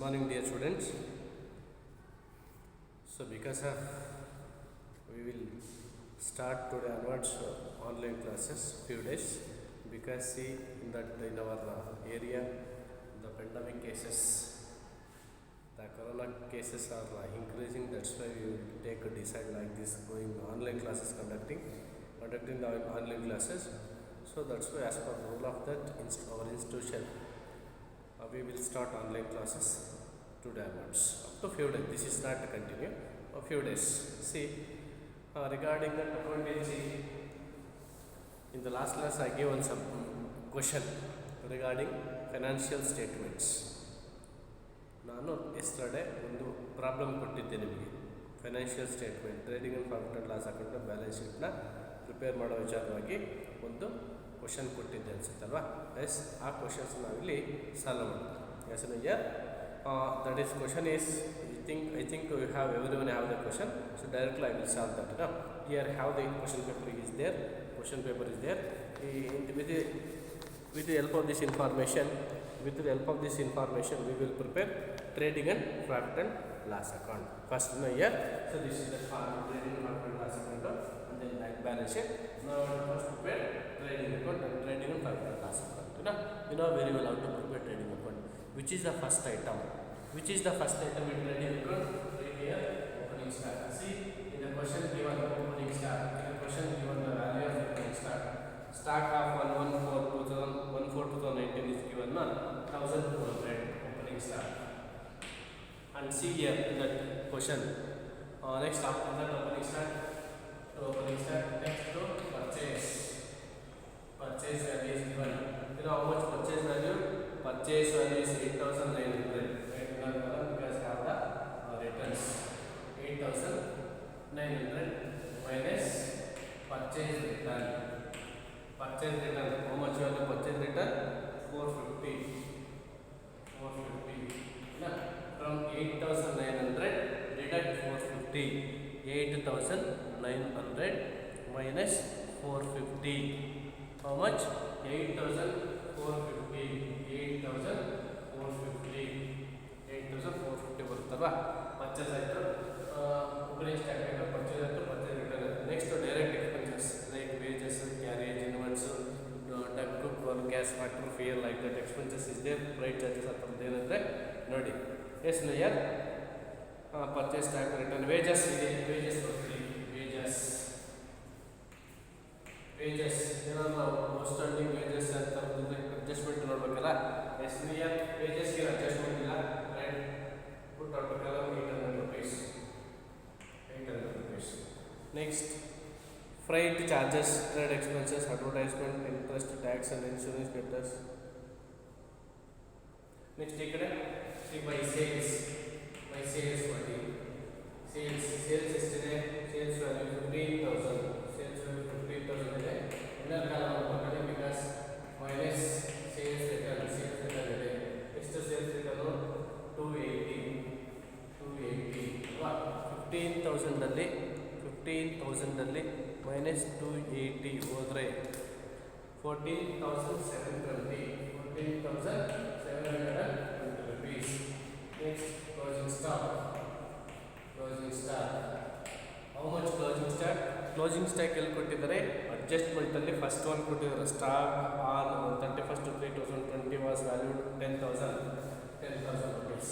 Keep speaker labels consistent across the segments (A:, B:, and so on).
A: morning, dear students. So because of we will start today onwards online classes few days, because see that in our area the pandemic cases, the corona cases are increasing. That's why we will take a decide like this, going online classes, conducting the online classes. So that's why as per the rule of that our institution, we will start online classes today onwards up to few days. This is not to continue a few days. See, regarding the accountancy, in the last class I gave one some question regarding financial statements. ನಾನು yesterday ಒಂದು problem ಕೊಟ್ಟಿದ್ದೆ ನಿಮಗೆ. Financial statement, trading and profit and loss account, balance ಶೀಟ್ನ prepare ಮಾಡೋ ವಿಚಾರವಾಗಿ ಒಂದು question ಕೊಟ್ಟಿದ್ದೆ ಅನಿಸುತ್ತಲ್ವಾ. ಎಸ್, ಆ ಕ್ವಶನ್ಸ್ ನಾವಿಲ್ಲಿ ಸಾಲ್ವ್ ಮಾಡೋಣ. Yes here that is question is I think you have everyone have the question, so directly I will solve that. Now here have the question paper is there. With the help of this information, we will prepare trading and profit and loss account first. Now here, so this is the trading and profit and loss account, and then like balance sheet. Now first prepare trading account and trading and profit and loss account. You know very well how to prepare trading account. Which is the first item in trading account? Right here, opening stock. See, in the question given opening stock, the value of opening stock. Stock of 1/4/2019 is given 1,200 opening stock. And see here in that question, next after that opening stock, next to purchase value is given. You know how much purchase value? Purchase value is 8,900. Because have the returns 8,900 minus purchase return. How much value purchase return? 450. From 8,900 deduct 450. 8,900 minus 450. How much? 8,450 ಬರುತ್ತಲ್ವಾ. Purchase ಆಯಿತು, opening stock ಆಯಿತು, purchase ಆಯಿತು, purchase return ಆಯಿತು. Next direct expenses like wages, carriage, inwards, dock, coke, gas, factory, fire, like that expenses is there. Freight charges ಅಂತಂದು ಏನಂದರೆ ನೋಡಿ. Yes here purchase stock return. Wages ಇದೆ, wages ಬರ್ತೀವಿ. Wages ಏನೋ ನಾವು ಔಟ್ಸ್ಟ್ಯಾಂಡಿಂಗ್ ವೇಜಸ್ ಅಂತ adjustment ನೋಡ್ಬೇಕಲ್ಲ. ಎಸ್ ಇಯರ್ ವೇಜಸ್ಗೆ ಅಡ್ಜಸ್ಟ್ಮೆಂಟ್ ಇಲ್ಲ, ರೈಟ್. ಪುಟ್ ಆಗ್ಬೇಕಲ್ಲ 800 rupees. Next freight charges, trade expenses, advertisement, interest, tax and insurance debtors. Next ಈ ಕಡೆ ಬೈ ಸೇಲ್ಸ್ ಕೊಡಿ. ಸೇಲ್ಸ್ ಎಷ್ಟಿದೆ? Sales value 15,000. ಇದೆ. ಇನ್ನರ್ ಕಾಲಮ್ ಕೊಡಿ, ಬಿಕಾಸ್ ಮೈನಸ್ ಸೇಲ್ಸ್ ರಿಟರ್ನ್ ಇದೆ. ಎಷ್ಟು ಸೇಲ್ಸ್ ರಿಟರ್ನು? 280 ಅಲ್ವಾ. 15,000 ಮೈನಸ್ 280 ಹೋದರೆ 14,720 rupees. Next closing stock. How much closing stock ಎಲ್ಲಿ ಕೊಟ್ಟಿದ್ದಾರೆ? ಅಡ್ಜಸ್ಟ್ಮೆಂಟಲ್ಲಿ ಫಸ್ಟ್ ಒನ್ ಕೊಟ್ಟಿದ್ದಾರೆ. Stock on 31/3/2020 was valued 10,000 rupees.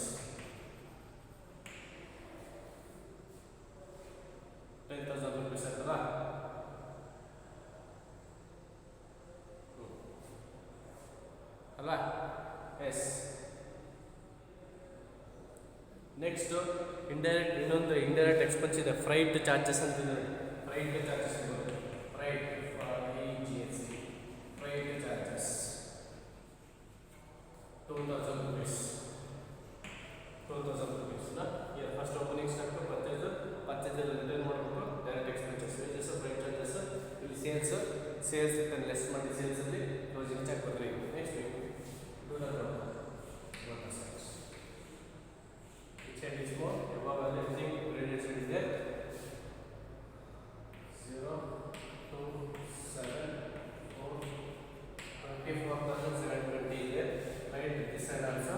A: 10,000 rupees ಅಲ್ಲ. ಅಲ್ಲ, ಎಸ್. ನೆಕ್ಸ್ಟ್ ಇನ್ನೊಂದು ಇಂಡೈರೆಕ್ಟ್ ಎಕ್ಸ್ಪೆನ್ಸ್ ಇದೆ, ಫ್ರೈಟ್ ಚಾರ್ಜಸ್ ಅಂತಿದೆ. Freight charges 2,000 rupees. Here first opening stock to purchase return ಮಾಡಬೇಕು. Direct expenses, wages, freight charges, ಇಲ್ಲಿ ಸೇಲ್ಸ್ ರಿಟರ್ನ್ ಲೆಸ್ ಮಾಡಿ sales ಅಲ್ಲಿ closing stock ಬರ್ರಿ. Next do the water size. Which side is more? Above everything graded side is there. 0, 2, 7, 4, 24,720 is there. Right, this side also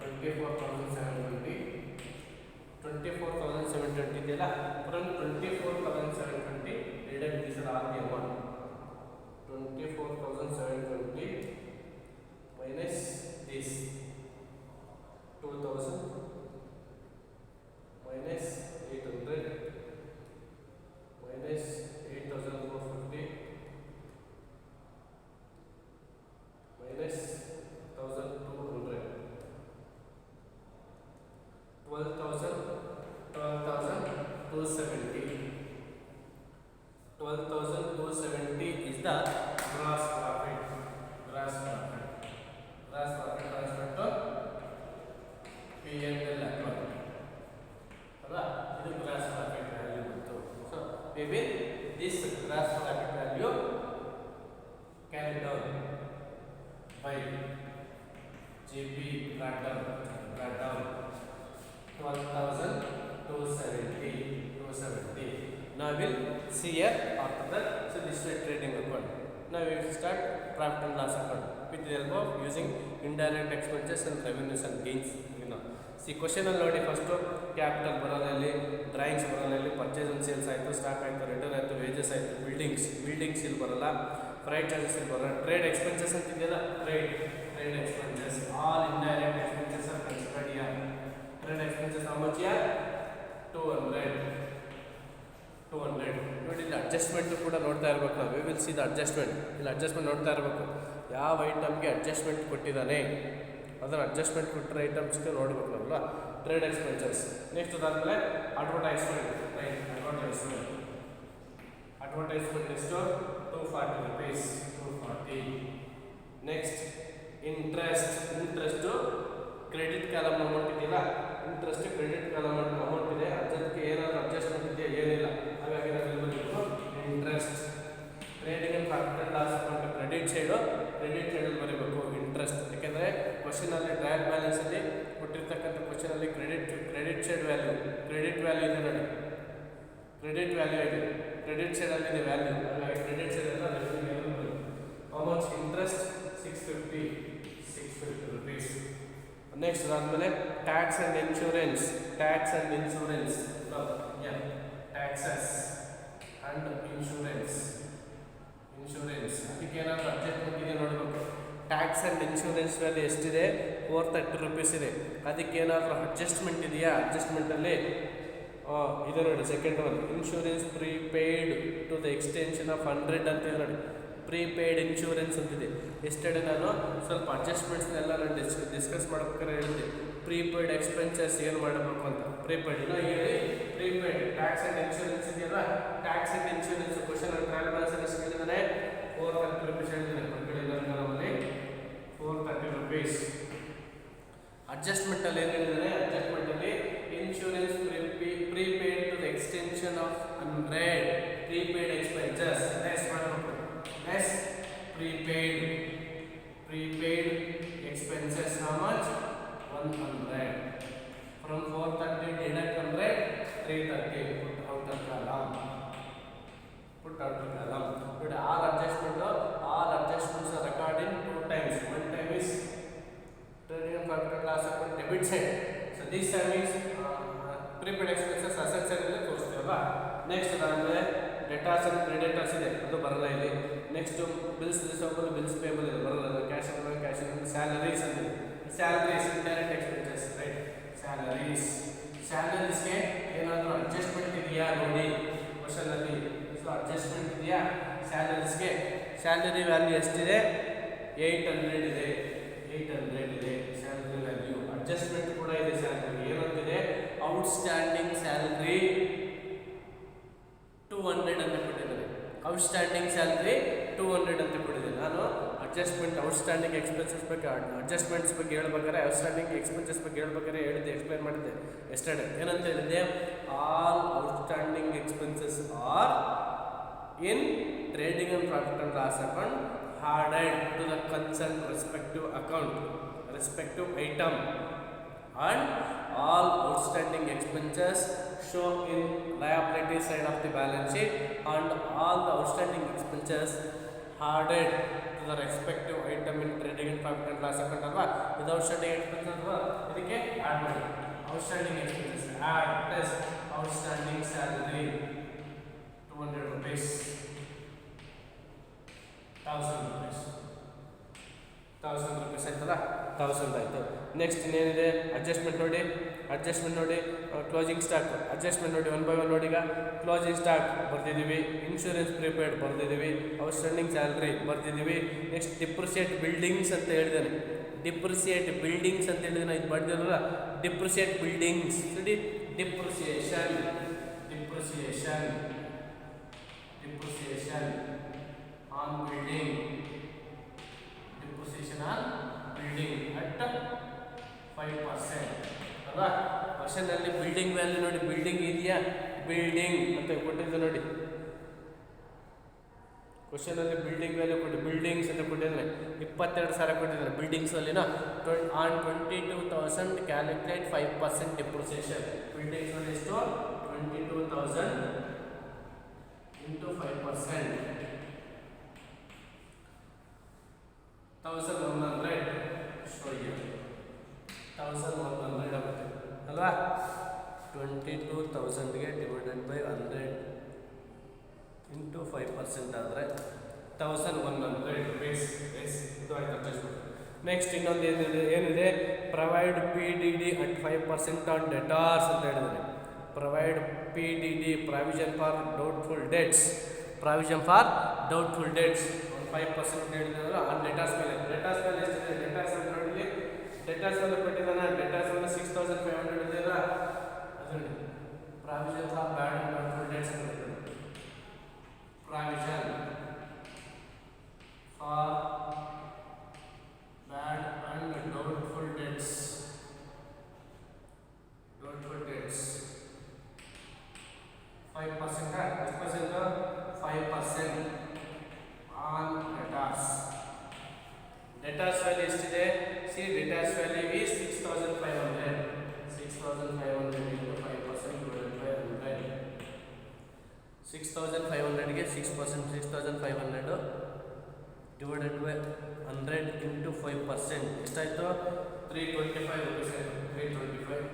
A: 20. 24,720 ಇದೆಯಲ್ಲ, from 24,720 deduct this are the amount. 24,720 minus this 2,000 minus 800 minus 8,450 minus 1,200 12,270 12,270 is the gross profit. Gross profit transferred to P&L account. Alright, this is gross profit value. So we will this gross profit value carried down by GP brought down 12,270. Now we will see here after that. So this is a trading account. Now we will start profit and loss account with the help of using indirect expenses and revenues and gains. See question ಅಲ್ಲಿ ನೋಡಿ, first capital ಬರೋದಲ್ಲಿ, drawings ಬರೋದಲ್ಲಿ, purchase and sales ಆಯಿತು, stock ಆಯಿತು, return ಆಯಿತು, wages ಆಯಿತು, buildings ಇಲ್ಲಿ ಬರೋಲ್ಲ, ಫ್ರೈಟ್ ಚಾರ್ಜಸ್ ಇಲ್ಲಿ ಬರೋಲ್ಲ, ಟ್ರೇಡ್ ಎಕ್ಸ್ಪೆನ್ಸಸ್ ಅಂತಿದೆಯಲ್ಲ, trade expenses, all indirect expenses are considered here. Trade expenses how much here? 200. ನೋಡಿ ಇಲ್ಲಿ ಅಡ್ಜಸ್ಟ್ಮೆಂಟ್ ಕೂಡ ನೋಡ್ತಾ ಇರಬೇಕು ನಾವು. We will see the adjustment. ಇಲ್ಲಿ ಅಡ್ಜಸ್ಟ್ಮೆಂಟ್ ನೋಡ್ತಾ ಇರಬೇಕು, ಯಾವ ಐಟಮ್ಗೆ ಅಡ್ಜಸ್ಟ್ಮೆಂಟ್ ಕೊಟ್ಟಿದ್ದಾನೆ, ಅದರ ಅಡ್ಜಸ್ಟ್ಮೆಂಟ್ ಕೊಟ್ಟಿರೋ ಐಟಮ್ಸ್ಗೆ ನೋಡಬೇಕು ಅಲ್ವಾ. Trade expenses. ನೆಕ್ಸ್ಟ್ ಅದಾದಮೇಲೆ ಅಡ್ವರ್ಟೈಸ್ಮೆಂಟ್ ಎಷ್ಟು? 240 rupees. 240. Next interest credit column amount ಇದೆಯಲ್ಲ, ಇಂಟ್ರೆಸ್ಟ್ ಕ್ರೆಡಿಟ್ ಕಾಲಮ್ ಅಮೌಂಟ್ ಇದೆ, ಅದಕ್ಕೆ ಏನಾದರೂ ಅಡ್ಜಸ್ಟ್ಮೆಂಟ್ ಇದೆಯಾ? ಏನಿಲ್ಲ. ಹಾಗಾಗಿ ನಾವು ಬರಬೇಕು interest. Trading and profit and loss account credit ಸೈಡಲ್ಲಿ ಬರೀಬೇಕು ಇಂಟ್ರೆಸ್ಟ್. ಯಾಕೆಂದರೆ ಕ್ವಶನಲ್ಲಿ ಟ್ರಯಲ್ ಬ್ಯಾಲೆನ್ಸಲ್ಲಿ ಕೊಟ್ಟಿರ್ತಕ್ಕಂಥ ಕ್ವಶನಲ್ಲಿ ಕ್ರೆಡಿಟ್ ಸೈಡ್ ವ್ಯಾಲ್ಯೂ ಇದೆ ನೋಡಿ, ಕ್ರೆಡಿಟ್ ವ್ಯಾಲ್ಯೂ ಇದೆ, ಕ್ರೆಡಿಟ್ ಸೈಡಲ್ಲಿ ಇದೆ ವ್ಯಾಲ್ಯೂ. ಹಾಗಾಗಿ ಕ್ರೆಡಿಟ್ ಸೈಡೆಲ್ಲ how much? Interest 650 rupees. Next ಅದಾದಮೇಲೆ tax and insurance. Taxes and insurance ಅದಕ್ಕೆ ಏನಾದರೂ ಅಡ್ಜಸ್ಟ್ಮೆಂಟ್ ಇದೆ ನೋಡಬೇಕು. ಟ್ಯಾಕ್ಸ್ ಆ್ಯಂಡ್ ಇನ್ಶೂರೆನ್ಸ್ ವ್ಯಾಲ್ಯೂ ಎಷ್ಟಿದೆ? 430 rupees ಇದೆ. ಅದಕ್ಕೆ ಏನಾದರೂ ಅಡ್ಜಸ್ಟ್ಮೆಂಟ್ ಇದೆಯಾ? ಅಡ್ಜಸ್ಟ್ಮೆಂಟಲ್ಲಿ ಇದೆ ನೋಡಿ, second one, insurance prepaid to the extension of 100 ಅಂತಿದೆ ನೋಡಿ, ಪ್ರೀಪೇಯ್ಡ್ ಇನ್ಶೂರೆನ್ಸ್ ಅಂತಿದೆ. ಎಸ್ಟರ್ಡೇ ನಾನು ಸ್ವಲ್ಪ ಅಡ್ಜಸ್ಟ್ಮೆಂಟ್ಸ್ನೆಲ್ಲ ನಾನು ಡಿಸ್ಕಸ್ ಮಾಡ್ಬೇಕಾದ್ರೆ ಹೇಳಿದೆ, ಪ್ರೀಪೇಯ್ಡ್ ಎಕ್ಸ್ಪೆನ್ಸಸ್ ಏನು ಮಾಡಬೇಕು ಅಂತ. ಪ್ರೀಪೇಯ್ಡ್ ಹೇಳಿ, ಪ್ರೀಪೇಯ್ಡ್ ಟ್ಯಾಕ್ಸ್ ಆ್ಯಂಡ್ ಇನ್ಶೂರೆನ್ಸ್ ಇದೆಯಲ್ಲ, tax and insurance question trial balance ಎಷ್ಟು ಹೇಳಿದ್ದಾನೆ? 430 rupees ಹೇಳಿದ್ದಾನೆ. ಮಕ್ಕಳಿದ್ದಾರೆ 430 rupees. ಅಡ್ಜಸ್ಟ್ಮೆಂಟಲ್ಲಿ ಏನು ಹೇಳಿದ್ದಾನೆ? ಅಡ್ಜಸ್ಟ್ಮೆಂಟಲ್ಲಿ insurance prepaid to the extension of 100 prepaid expenses less ಮಾಡಬೇಕು. Less prepaid expenses how much? 100. From 430 deduct 100, 330. Put outer column. But all adjustments are recorded in 2 times. One time is trading and profit and loss account debit side. So this time is prepaid expenses asset side ಅಲ್ಲಿ ತೋರಿಸ್ತೀವಲ್ಲ. Next ಅದಾದಮೇಲೆ ಡೆಟಾಸ್ and creditors ಇದೆ, ಅದು ಬರಲ್ಲ ಇಲ್ಲಿ. Next bills receivable, bills payable ಇದೆ, ಬರಲ್ಲ. Cash salaries ಅಂತಿದೆ. Salaries indirect expenses, right? ಸ್ಯಾಲರೀಸ್ಗೆ ಏನಾದರೂ ಅಡ್ಜಸ್ಟ್ಮೆಂಟ್ ಇದೆಯಾ ನೋಡಿ ಕ್ವಶನಲ್ಲಿ. ಸೊ ಅಡ್ಜಸ್ಟ್ಮೆಂಟ್ ಇದೆಯಾ ಸ್ಯಾಲರೀಸ್ಗೆ? ಸ್ಯಾಲರಿ ವ್ಯಾಲ್ಯೂ ಎಷ್ಟಿದೆ? 800 ಇದೆ. Salary value. ಅಡ್ಜಸ್ಟ್ಮೆಂಟ್ ಕೂಡ ಇದೆ ಸ್ಯಾಲರಿ. ಏನಂತಿದೆ? ಔಟ್ಸ್ಟ್ಯಾಂಡಿಂಗ್ ಸ್ಯಾಲರಿ 200 ಅಂತ ಕೊಟ್ಟಿದ್ದಾರೆ. ಔಟ್ಸ್ಟ್ಯಾಂಡಿಂಗ್ ಸ್ಯಾಲರಿ 200 ಅಂತ ಕೊಟ್ಟಿದೆ. ನಾನು ಅಡ್ಜಸ್ಟ್ಮೆಂಟ್ ಔಟ್ಸ್ಟ್ಯಾಂಡಿಂಗ್ ಎಕ್ಸ್ಪೆನ್ಸಸ್ ಬಗ್ಗೆ ಅಡ್ಜಸ್ಟ್ಮೆಂಟ್ಸ್ ಬಗ್ಗೆ ಹೇಳ್ಬೇಕಾದ್ರೆ, ಔಟ್ಸ್ಟ್ಯಾಂಡಿಂಗ್ ಎಕ್ಸ್ಪೆನ್ಸಸ್ ಬಗ್ಗೆ ಹೇಳ್ಬೇಕಾದ್ರೆ ಹೇಳಿದ್ದೆ, ಎಕ್ಸ್ಪ್ಲೈನ್ ಮಾಡಿದ್ದೆ ಎಸ್ಟರ್ಡೇ. ಏನಂತ ಹೇಳಿದೆ? All outstanding expenses are in trading and profit and loss account added to the concerned respective item, and all outstanding expenses show in liability side of the balance sheet, and all the outstanding expenses added to the respective item in trading and profit and loss account ಅಲ್ವಾ. ಇದು outstanding expenses ಅಲ್ವಾ, ಇದಕ್ಕೆ add ಮಾಡಿ. Outstanding expenses add plus outstanding salary 200 rupees, 1000 rupees, 1000 rupees ಆಯ್ತಲ್ಲ, 1000 ಆಯಿತು. Next ಇನ್ನೇನಿದೆ adjustment ನೋಡಿ, adjustment ನೋಡಿ, ಕ್ಲೋಸಿಂಗ್ ಸ್ಟಾಕ್ ಅಡ್ಜಸ್ಟ್ಮೆಂಟ್ ನೋಡಿ, 1 by 1 ನೋಡಿ. ಈಗ ಕ್ಲೋಸಿಂಗ್ ಸ್ಟಾಕ್ ಬರ್ದಿದ್ದೀವಿ, ಇನ್ಶೂರೆನ್ಸ್ ಪ್ರಿಪೇಯ್ಡ್ ಬರ್ದಿದ್ದೀವಿ, ಔಟ್ಸ್ಟ್ಯಾಂಡಿಂಗ್ ಸ್ಯಾಲ್ರಿ ಬರ್ದಿದ್ದೀವಿ. ನೆಕ್ಸ್ಟ್ ಡಿಪ್ರಿಸಿಯೇಟ್ ಬಿಲ್ಡಿಂಗ್ಸ್ ಅಂತ ಹೇಳಿದ್ದಾನೆ, ಡಿಪ್ರಿಸಿಯೇಟ್ ಬಿಲ್ಡಿಂಗ್ಸ್ ಅಂತ ಹೇಳಿದ್ರೆ ಇದು ಬರ್ದಿರಲ್ಲ, ಡಿಪ್ರಿಸಿಯೇಟ್ ಬಿಲ್ಡಿಂಗ್ಸ್ ನೋಡಿ. Depreciation depreciation depreciation on building, depreciation on building at 5% ಅಲ್ವಾ. ಕ್ವಶನಲ್ಲಿ ಬಿಲ್ಡಿಂಗ್ ವ್ಯಾಲ್ಯೂ ನೋಡಿ, ಬಿಲ್ಡಿಂಗ್ ಇದೆಯಾ, ಬಿಲ್ಡಿಂಗ್ ಅಂತ ಕೊಟ್ಟಿದ್ದು ನೋಡಿ. ಕ್ವಶನಲ್ಲಿ ಬಿಲ್ಡಿಂಗ್ ವ್ಯಾಲ್ಯೂ ಕೊಟ್ಟು ಬಿಲ್ಡಿಂಗ್ಸ್ ಅಂತ ಕೊಟ್ಟಿದ್ದಾನೆ, 22,000 ಕೊಟ್ಟಿದ್ದಾನೆ ಬಿಲ್ಡಿಂಗ್ಸ್ ಅಲ್ಲಿನ. On 22,000 calculate 5% depreciation. ಬಿಲ್ಡಿಂಗ್ಸ್ ಅಲ್ಲಿ ಎಷ್ಟು, 22,000 ಇಂಟು 5%, 1100 1100 ಆಗುತ್ತೆ ಅಲ್ವಾ. 22,000ಗೆ ಡಿವೈಡೆಡ್ ಬೈ 100 ಇಂಟು 5% ಆದರೆ 1100 rupees. ಇದು ಆಯ್ತು ಅಡ್ಜಸ್ಟ್ಮೆಂಟ್. ನೆಕ್ಸ್ಟ್ ಇನ್ನೊಂದು ಏನಿದೆ, ಪ್ರೊವೈಡ್ PDD at 5% ಆನ್ ಡೆಟಾರ್ಸ್ ಅಂತ ಹೇಳಿದರೆ. Provide PDD provision for doubtful dates, provision for doubtful debts 5% ಹೇಳಿದ್ರಲ್ಲ ಆನ್ ಡೆಟಾರ್ಸ್ ಮೇಲೆ. ಡೆಟಾರ್ಸ್ ಮೇಲೆ ಎಷ್ಟಿದೆ, ಡೆಟಾರ್ಸ್ ಅಂತ ನೋಡಿ, ಡೆಟಾರ್ಸ್ ಮೇಲೆ ಕೊಟ್ಟಿದ್ದಾನೆ. ಡೆಟಾರ್ಸ್ ಮೇಲೆ 6,500 ಇದೆಯಲ್ಲ, ಅದರಲ್ಲಿ provision for bad and doubtful debts ಅಂತ ಹೇಳಿದ್ರು. Provision for bad and doubtful debts, doubtful debts 5%, ಎಷ್ಟು percent, 5% on debtors. Debtors value ಎಷ್ಟಿದೆ, see debtors value is 6,500, 6,500 into 5% divided by 100. 6,500ಗೆ 6%, 6,500 ಡಿವೈಡೆಡ್ ಬೈ 100 ಇಂಟು 5% ಎಷ್ಟಾಯಿತು, 325 rupees ಆಯಿತು. 325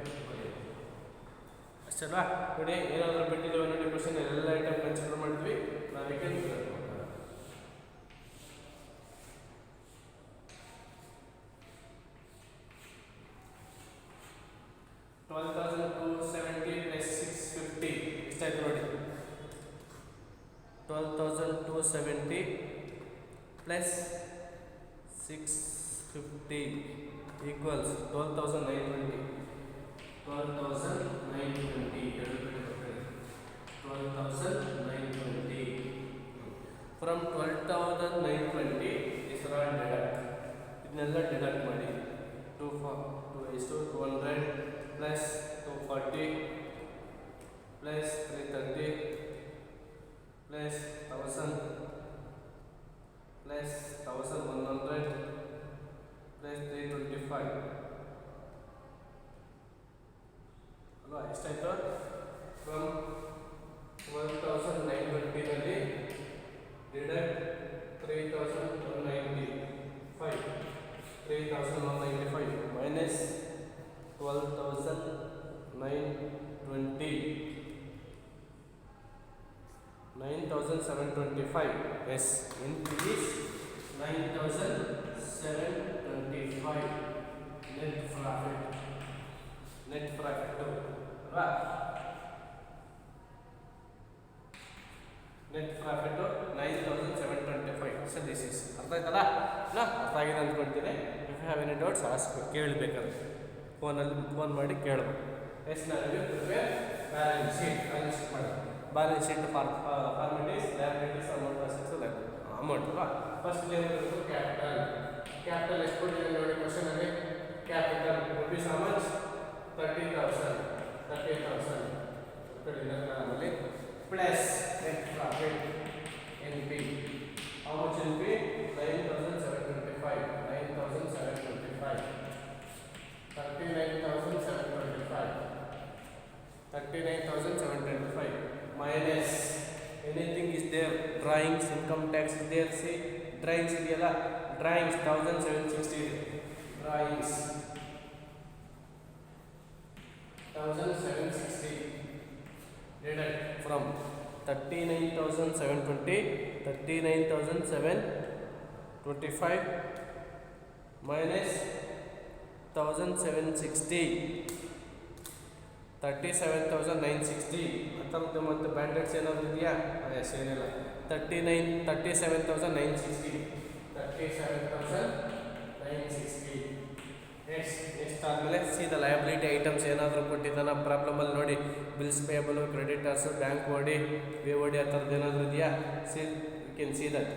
A: ಅಷ್ಟಲ್ವಾ. ನೋಡಿ ಏನಾದರೂ ಬಿಟ್ಟಿದ್ದೇವೆ ನೋಡಿ ಕ್ವಶನ್, ಎಲ್ಲ ಐಟಮ್ ಕನ್ಸಿಡರ್ ಮಾಡಿದ್ವಿ, ನಾವೀಗ 12,270 ಪ್ಲಸ್ 650 ಎಷ್ಟಾಯ್ತು ನೋಡಿ. 12,270 plus 650 equals 12,920. 12,920 12,920 from 12,920 is all deduct. ಇದನ್ನೆಲ್ಲ ಡಿಡಕ್ಟ್ ಮಾಡಿ 200 plus 240 plus 330 plus 1000 plus 1,100 plus 325 ಅಲ್ವಾ. ಎಷ್ಟಾಯ್ತು, ಫ್ರಮ್ 12,920ನಲ್ಲಿ deduct 3,195 minus 12,920 9,725. Yes, increase 9,725 net profit, net profit ಅಲ್ವಾ. Net profit 9,725. So this is ಅರ್ಥ ಆಯ್ತಲ್ಲ, ಅರ್ಥ ಆಗಿದೆ ಅಂದ್ಕೊಳ್ತೀನಿ. If have any doubts ask, ಕೇಳಬೇಕಾದ್ರೆ ಫೋನ್ ಮಾಡಿ ಕೇಳಬೇಕು. ಎಸ್, ನಾನು ಬ್ಯಾಲೆನ್ಸ್ ಶೀಟ್ ಮಾಡಿ. Balance sheet format is, liabilities, amount, assets, amount ಅಲ್ವಾ. ಫಸ್ಟ್ ಏನಿರಬೇಕು, ಕ್ಯಾಪಿಟಲ್. ಕ್ಯಾಪಿಟಲ್ ಎಷ್ಟು ಕೊಟ್ಟಿದೆ ನೋಡಿ ಕ್ವಶನಲ್ಲಿ. ಕ್ಯಾಪಿಟಲ್ ರುಪೀಸ್ ಹೌ ಮಚ್, 30,000 ಆಮೇಲೆ plus net profit NP. How much NP, 9,725 39,725 39,725 minus anything is there, drawings, income tax is there, see drawings ಇದೆಯಲ್ಲ, drawings 1760 ಇದೆ. Drawings 1760 divided from 39,720 39,725 minus 1,760 37,960 ಅಂತಂದು ಮತ್ತು ಬ್ಯಾಂಡೆಡ್ಸ್ ಏನಾದರೂ ಇದೆಯಾ? ಎಸ್, ಏನಿಲ್ಲ. 37,960 ನೆಕ್ಸ್ಟ್ ಆದಮೇಲೆ ಸೀದಾ ಲಯಬಿಲಿಟಿ ಐಟಮ್ಸ್ ಏನಾದರೂ ಕೊಟ್ಟಿದ್ದಾನ ಪ್ರಾಬ್ಲಮಲ್ಲಿ ನೋಡಿ, bills payable, creditors, bank OD, ವಿ ಓಡಿ ಆ ಥರದ್ದು ಏನಾದರೂ ಇದೆಯಾ? See you can see that.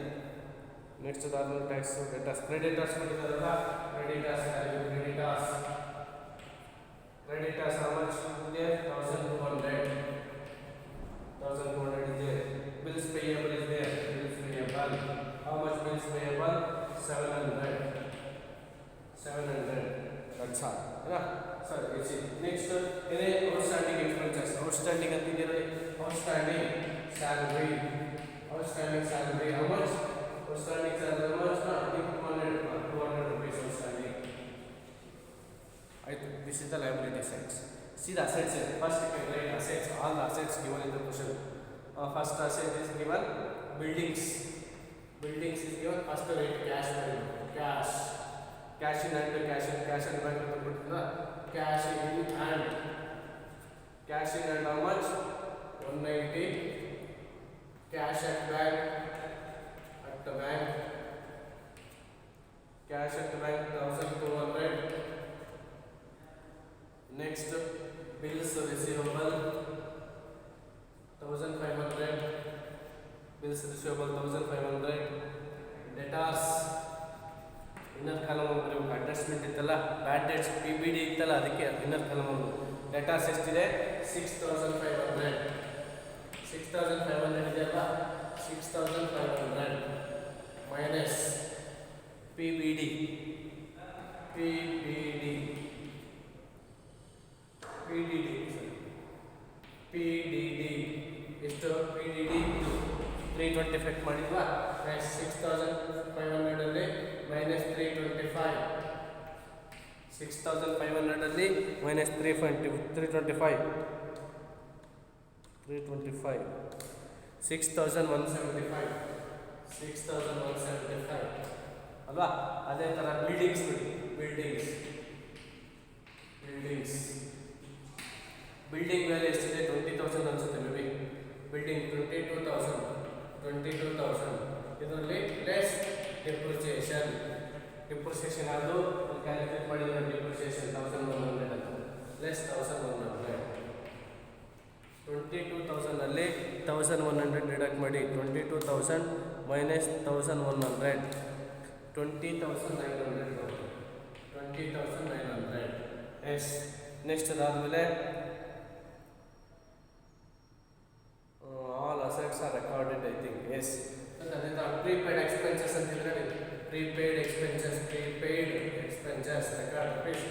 A: Next ಅದಾದ್ಮೇಲೆ ಟ್ಯಾಕ್ಸು, ಡೆಟಾಸ್, ಕ್ರೆಡಿಟರ್ಸ್ ಕೊಟ್ಟಿದ್ದಾರಲ್ಲ, ಕ್ರೆಡಿಟರ್ಸ್ how much ಇದೆ? 1,200 ಇದೆ. Bills payable is there. Bills payable. How much bills payable? 700. That's all. Yeah. Sir, you see. Next, outstanding expenses. Outstanding ಅಂತಿದ್ದೀರಿ. Outstanding salary. How much? Outstanding salary how much? 200 rupees outstanding. This is the liability sides. See the assets here. First you can write assets. All the assets given in the question. First asset is given buildings. Buildings is given. First write cash value. Cash in hand, cash and bank. Cash in hand. Cash in hand how much? 190. Cash at bank. Cash at the bank 1,200. Next, bills receivable 1,500. Bills receivable 1,500. Debtors inner column ಬರಬೇಕು. Adjustment ಇತ್ತಲ್ಲ, ಬ್ಯಾಡ್ dates PBD ಇತ್ತಲ್ಲ, ಅದಕ್ಕೆ inner column. ಡೆಟಾಸ್ ಎಷ್ಟಿದೆ? 6,500. 6,500 ಇದೆಯಲ್ಲ, 6,500 minus PBD ಎಷ್ಟು? PDD 320 effect ಮಾಡಿದ್ವಾ? 6,500 ಅಲ್ಲಿ minus 325. 6,500 ಅಲ್ಲಿ ಮೈನಸ್ 325 6,175 ಅಲ್ವಾ? ಅದೇ ಥರ ಬಿಲ್ಡಿಂಗ್ಸ್ ಬಿಲ್ಡಿಂಗ್ ವ್ಯಾಲ್ಯೂ ಎಷ್ಟಿದೆ? 20,000 ಅನ್ಸುತ್ತೆ ಮೇ ಬಿ. ಬಿಲ್ಡಿಂಗ್ 22,000 ಇದರಲ್ಲಿ ಲೆಸ್ ಡಿಪ್ರಿಸಿಯೇಷನ್ ಅದು ಕ್ಯಾಲ್ಕುಲೇಟ್ ಮಾಡಿದ್ರೆ ಡಿಪ್ರಿಸಿಯೇಷನ್ 1,100 ಅಂತ, ಲೆಸ್ 1,100. 22,000 ಅಲ್ಲಿ 1,100 ಡಿಡಕ್ಟ್ ಮಾಡಿ. 22,000 ಮೈನಸ್ 1,100 20,900. 20,900. ಎಸ್. ನೆಕ್ಸ್ಟ್ ಅದಾದಮೇಲೆ all assets are recorded, I think. Yes. ಅದೇ ಥರ ಪ್ರೀಪೇಯ್ಡ್ ಎಕ್ಸ್ಪೆನ್ಸಸ್ ಅಂತಿದ್ರೆ ಪ್ರೀಪೇಯ್ಡ್ ಎಕ್ಸ್ಪೆನ್ಸಸ್ ರೆಕಾರ್ಡ್ ರುಪೀಸ್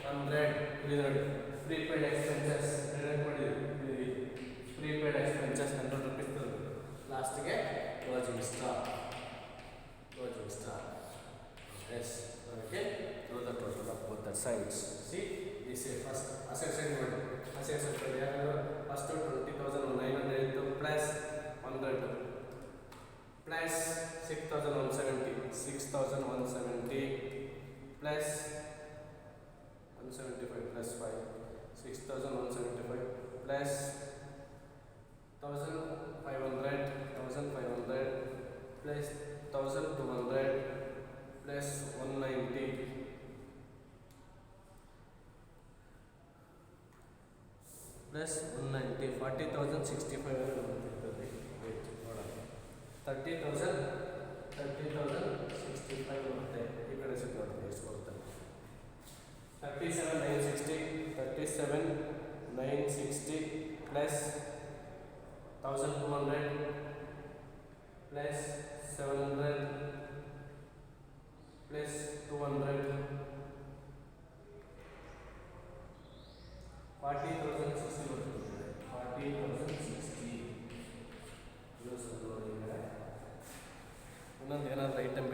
A: 100. ಇಲ್ಲಿ ನೋಡಿ, ಪ್ರೀಪೇಯ್ಡ್ ಎಕ್ಸ್ಪೆನ್ಸಸ್ ಡಿಡಕ್ಟ್ ಮಾಡಿದ್ವಿ. Prepaid expenses 100 rupees. ಲಾಸ್ಟ್ಗೆ closing stock. Yes. Okay. Through the total of both the sides. See, this is first asset side ನೋಡಿ. Asset side ಯಾರು? First 20,900 plus 100 plus 6,170 plus 175 plus 5 6,175 plus 1,500 plus 1,200 plus 190 plus 190 40,065 30,065 ಬರುತ್ತೆ. ಈ ಕಡೆ ಸಿಗುತ್ತೆ ಎಷ್ಟು ಬರುತ್ತೆ? 37,960 plus 1,200 plus 700 plus 200 40,060 ಬರುತ್ತೆ. 40,060 ಇನ್ನೊಂದು ಏನಾದರೂ ಐಟಮ್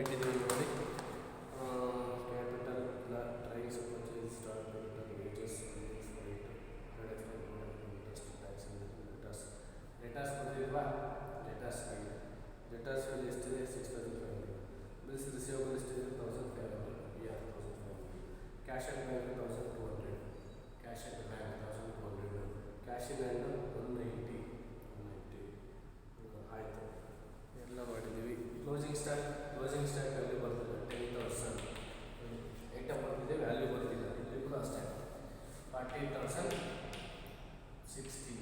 A: ಕ್ಲೋಸಿಂಗ್ ಸ್ಟಾಕ್ ವ್ಯಾಲ್ಯೂ ಬರ್ತದೆ 10,000 ಐಟಮ್ ಬರ್ತಿದೆ, ವ್ಯಾಲ್ಯೂ ಬರ್ತಿದೆ, ಇಲ್ಲಿ ಕೂಡ ಅಷ್ಟೇ 40,060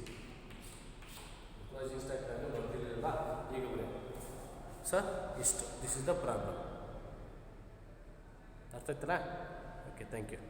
A: ಕ್ಲೋಸಿಂಗ್ ಸ್ಟಾಕ್ ವ್ಯಾಲ್ಯೂ ಬರ್ತಿರಲಿಲ್ಲ, ಈಗ ಬರೆಯೋದು ಸರ್ ಇಷ್ಟು. This is the problem. ಅರ್ಥ ಆಯ್ತಲ್ಲ? Okay, thank you.